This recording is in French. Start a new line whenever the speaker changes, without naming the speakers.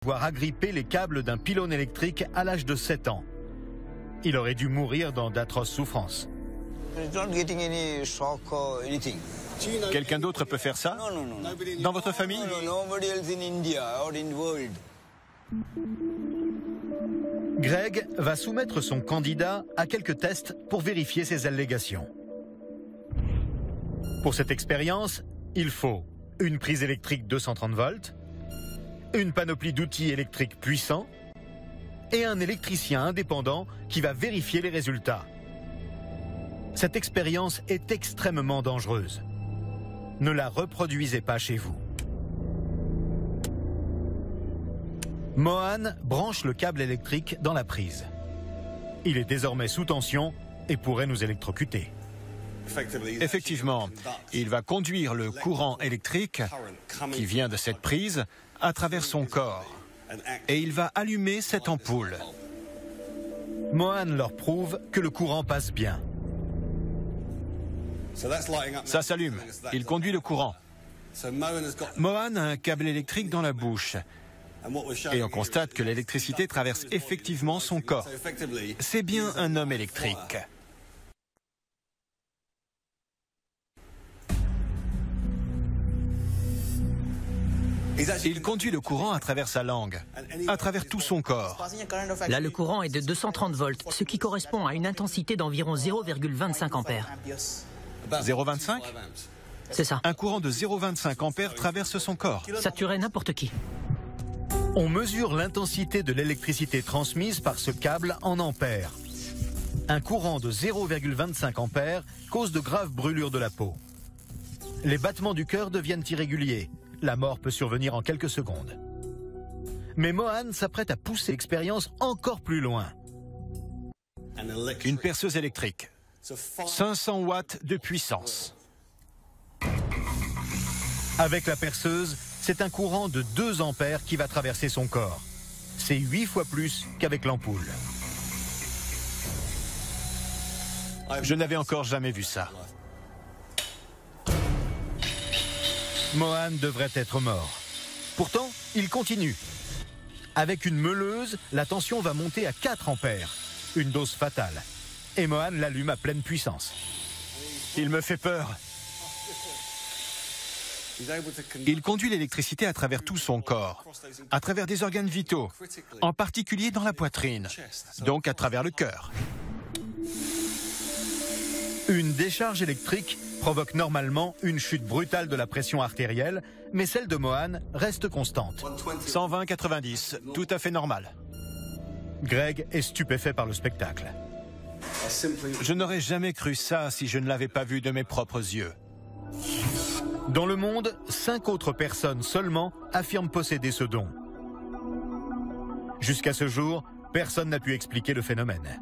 Avoir agrippé les câbles d'un pylône électrique à l'âge de 7 ans. Il aurait dû mourir dans d'atroces souffrances.
Quelqu'un d'autre peut faire ça? Dans votre famille?
Greg va soumettre son candidat à quelques tests pour vérifier ses allégations. Pour cette expérience, il faut une prise électrique 230 volts, une panoplie d'outils électriques puissants et un électricien indépendant qui va vérifier les résultats. Cette expérience est extrêmement dangereuse. Ne la reproduisez pas chez vous. Mohan branche le câble électrique dans la prise. Il est désormais sous tension et pourrait nous électrocuter.
Effectivement, il va conduire le courant électrique qui vient de cette prise à travers son corps et il va allumer cette ampoule.
Mohan leur prouve que le courant passe bien.
Ça s'allume, il conduit le courant. Mohan a un câble électrique dans la bouche et on constate que l'électricité traverse effectivement son corps. C'est bien un homme électrique. Il conduit le courant à travers sa langue, à travers tout son corps.
Là, le courant est de 230 volts, ce qui correspond à une intensité d'environ 0,25 ampères.
0,25?
C'est ça.
Un courant de 0,25 ampères traverse son corps.
Ça tuerait n'importe qui.
On mesure l'intensité de l'électricité transmise par ce câble en ampères. Un courant de 0,25 ampères cause de graves brûlures de la peau. Les battements du cœur deviennent irréguliers. La mort peut survenir en quelques secondes. Mais Mohan s'apprête à pousser l'expérience encore plus loin.
Une perceuse électrique. 500 watts de puissance.
Avec la perceuse, c'est un courant de 2 ampères qui va traverser son corps. C'est 8 fois plus qu'avec l'ampoule.
Je n'avais encore jamais vu ça.
Mohan devrait être mort. Pourtant, il continue. Avec une meuleuse, la tension va monter à 4 ampères. Une dose fatale. Et Mohan l'allume à pleine puissance.
Il me fait peur. Il conduit l'électricité à travers tout son corps, à travers des organes vitaux, en particulier dans la poitrine, donc à travers le cœur.
Une décharge électrique provoque normalement une chute brutale de la pression artérielle, mais celle de Mohan reste constante.
120/90, tout à fait normal.
Greg est stupéfait par le spectacle.
Je n'aurais jamais cru ça si je ne l'avais pas vu de mes propres yeux.
Dans le monde, 5 autres personnes seulement affirment posséder ce don. Jusqu'à ce jour, personne n'a pu expliquer le phénomène.